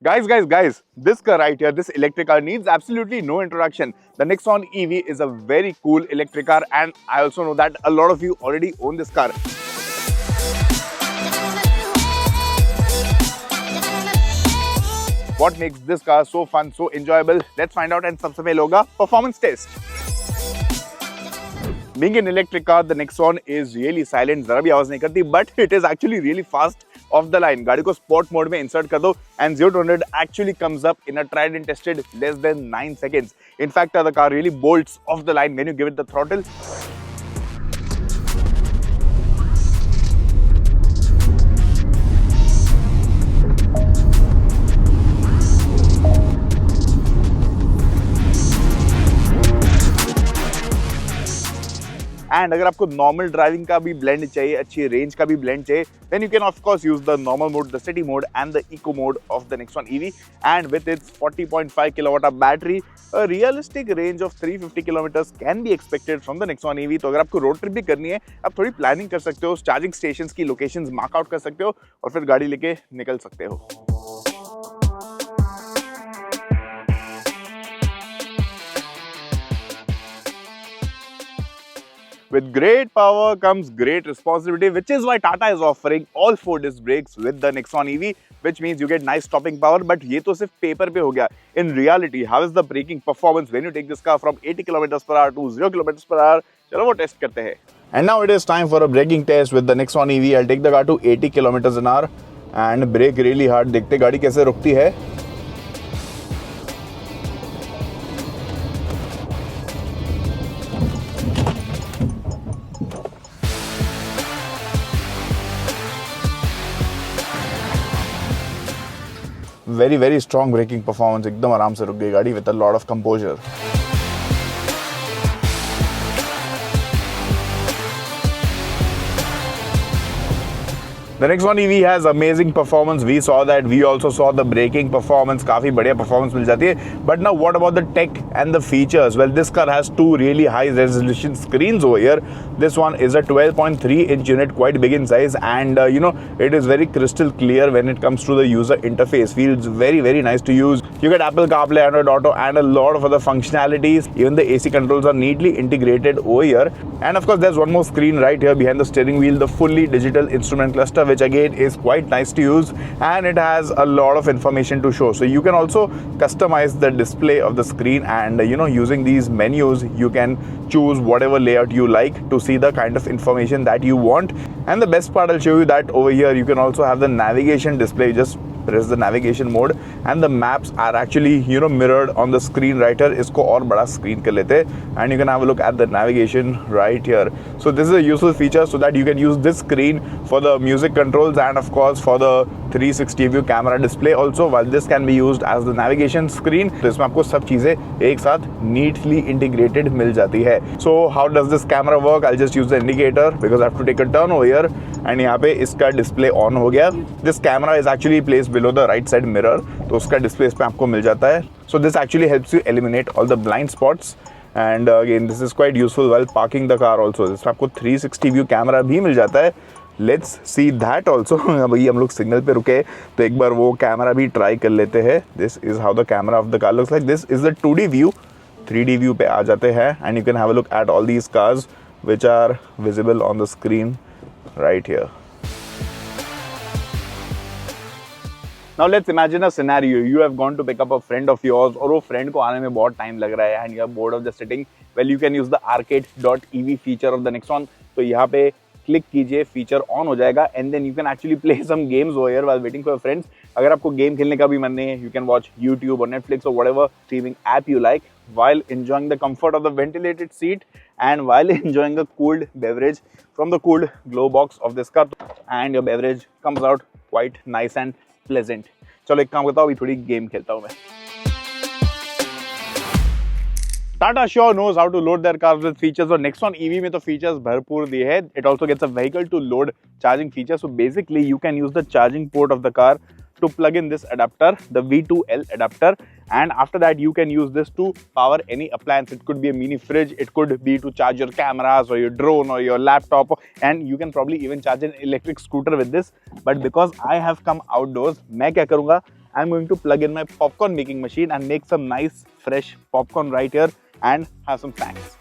Guys, this car right here, this electric car needs absolutely no introduction. The Nexon EV is a very cool electric car, and I also know that a lot of you already own this car. What makes this car so fun, so enjoyable? Let's find out, and सबसे पहले होगा performance test. Being an electric car, the Nexon is really silent, जरा भी आवाज नहीं करती, but it is actually really fast off the line. गाड़ी को sport mode में insert कर दो, and 0 to 100 actually comes up in a tried and tested less than 9 seconds. In fact, the car really bolts off the line when you give it the throttle. And अगर आपको normal driving का भी blend चाहिए, अच्छी range का भी blend चाहिए, then you can of course use the normal mode, the city mode and the eco mode of the Nexon EV. And with its 40.5 kilowatt battery, a realistic range of 350 kilometers can be expected from the Nexon EV. तो अगर आपको road trip भी करनी है, आप थोड़ी planning कर सकते हो, चार्जिंग स्टेशंस की लोकेशंस मार्क आउट कर सकते हो और फिर गाड़ी लेके निकल सकते हो. With great power comes great responsibility, which is why Tata is offering all 4 disc brakes with the Nexon EV, which means you get nice stopping power. But ये तो सिर्फ पेपर पे हो गया. In reality, how is the braking performance when you take this car from 80 km per hour to 0 km per hour? चलो वो test करते हैं. And now it is time for a braking test with the Nexon EV. I'll take the car to 80 km an hour and brake really hard. देखते गाड़ी कैसे रुकती है. very strong braking performance. एकदम आराम से रुक गई गाड़ी with a lot of composure. The Nexon EV has amazing performance. We saw that. We also saw the braking performance. काफी बढ़िया performance मिल जाती है. But now what about the tech and the features? Well, this car has 2 really high resolution screens over here. This one is a 12.3 inch unit, quite big in size, and it is very crystal clear when it comes to the user interface. Feels very nice to use. You get Apple CarPlay, Android Auto, and a lot of other functionalities. Even the AC controls are neatly integrated over here. And of course, there's one more screen right here behind the steering wheel, the fully digital instrument cluster, which again is quite nice to use, and it has a lot of information to show. So you can also customize the display of the screen, and using these menus you can choose whatever layout you like to see the kind of information that you want. And the best part, I'll show you that over here you can also have the navigation display. Just press the navigation mode and the maps are actually mirrored on the screen right here. इसको और बड़ा screen कर लेते हैं and you can have a look at the navigation right here. So this is a useful feature so that you can use this screen for the music controls and of course for the 360 view camera display also, while this can be used as the navigation screen. तो इसमें आपको सब चीजें एक साथ neatly integrated मिल जाती है. So how does this camera work? I'll just use the indicator because I have to take a turn over here and यहाँ पे इसका display on हो गया. This camera is actually placed below the right side mirror, तो उसका display इस पे आपको मिल जाता है. So this actually helps you eliminate all the blind spots. And again, this is quite useful while parking the car also. इसमें आपको 360 view camera भी मिल जाता है. Let's see that also. अभी हम लोग सिग्नल पे रुके तो एक बार वो कैमरा भी ट्राई कर लेते हैं. This is how the camera of the car looks like. This is the 2D view. 3D view पे आ जाते हैं and you can have a look at all these cars which are visible on the screen right here. Now let's imagine a scenario. You have gone to pick up a friend of yours और वो friend को आने में बहुत time लग रहा है and you are bored of just sitting. Well, you can use the arcade.ev feature of the Nexon. तो यहाँ पे क्लिक कीजिए, फीचर ऑन हो जाएगा and then you can actually play some games over here while waiting for your friends. अगर आपको game खेलने का भी मन नहीं है, यू कैन वॉच यूट्यूब और नेटफ्लिक्स और whatever streaming app you like while enjoying the comfort of the ventilated seat and while enjoying a cooled beverage from the cooled glow box of this car, and your beverage comes out quite nice and pleasant. चलो एक काम करता हूँ, अभी थोड़ी game खेलता हूँ मैं. Tata sure knows how to load their cars with features, और Nexon EV में तो features भरपूर दिए हैं. It also gets a vehicle to load charging feature. So basically you can use the charging port of the car to plug in this adapter, the V2L adapter, and after that you can use this to power any appliance. It could be a mini fridge, it could be to charge your cameras or your drone or your laptop, and you can probably even charge an electric scooter with this. But because I have come outdoors, मैं क्या करूँगा, I'm going to plug in my popcorn making machine and make some nice fresh popcorn right here and have some snacks.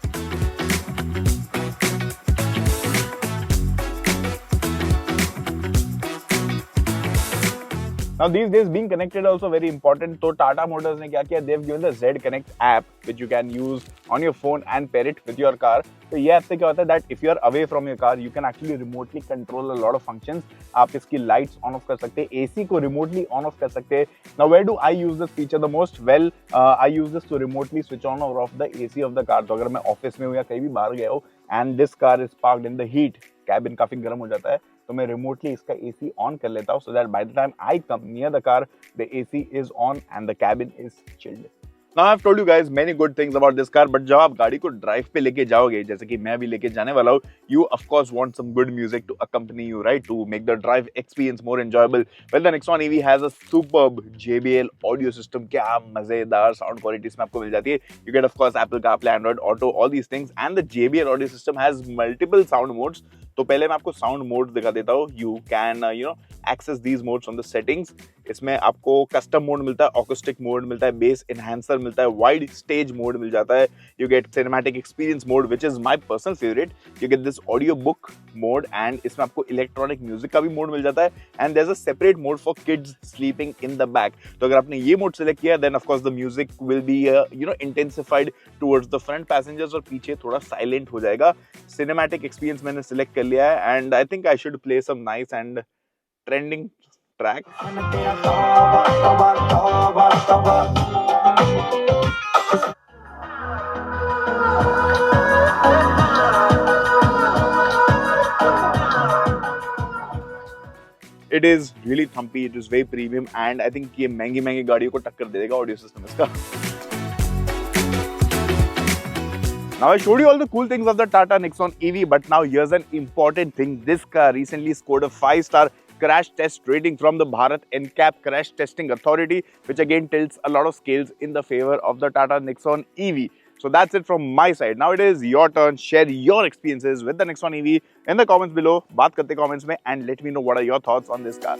Now these days being connected also very important. So Tata Motors ने क्या किया? They've given the Z Connect app which you can use on your phone and pair it with your car. तो ये app से क्या होता है that if you are away from your car, you can actually remotely control a lot of functions. आप इसकी lights on off कर सकते हैं, AC को remotely on off कर सकते हैं. Now where do I use this feature the most? Well, I use this to remotely switch on or off the AC of the car. तो अगर मैं ऑफिस में हूँ या कहीं भी बाहर गया हूँ and this car is parked in the heat, cabin काफी गर्म हो जाता है, तो मैं रिमोटली इसका एसी ऑन कर लेता हूँ so that by the time I come near the car the AC is on and the cabin is chilled. Now I've told you guys many good things about this car, but जब आप गाड़ी को drive पे लेके जाओगे, जैसे कि मैं भी लेके जाने वाला हूँ, you of course want some good music to accompany you, right? To make the drive experience more enjoyable. Well, the Nexon EV has a superb JBL audio system. क्या मजेदार sound quality इसमें आपको मिल जाती है. You get of course Apple CarPlay, Android Auto, all these things, and the JBL audio system has multiple sound modes. तो पहले मैं आपको साउंड मोड दिखा देता हूँ. You can access these modes on the settings. इसमें आपको कस्टम मोड मिलता है, ऑकोस्टिक मोड मिलता है, बेस एनहांसर मिलता है, वाइड स्टेज मोड मिल जाता है. You get cinematic experience mode which is my personal favourite. You get this audio book mode and इसमें आपको इलेक्ट्रॉनिक म्यूजिक का भी मोड मिल जाता है. And there is a separate mode for kids sleeping in the back. तो अगर आपने ये मोड सेलेक्ट किया then of course the music will be intensified towards the front passengers और पीछे थोड़ा साइलेंट हो जाएगा. सिनेमैटिक एक्सपीरियंस मैंने सिलेक्ट कर लिया है and I think I should play some nice and trending track. It is really thumpy, it is very premium and I think ये महंगी गाड़ियों को टक्कर दे देगा ऑडियो सिस्टम इसका. Now I showed you all the cool things of the Tata Nexon EV, but now here's an important thing. This car recently scored a 5-star crash test rating from the Bharat NCAP Crash Testing Authority, which again tilts a lot of scales in the favor of the Tata Nexon EV. So that's it from my side. Now it is your turn. Share your experiences with the Nexon EV in the comments below. बात करते comments में and let me know what are your thoughts on this car.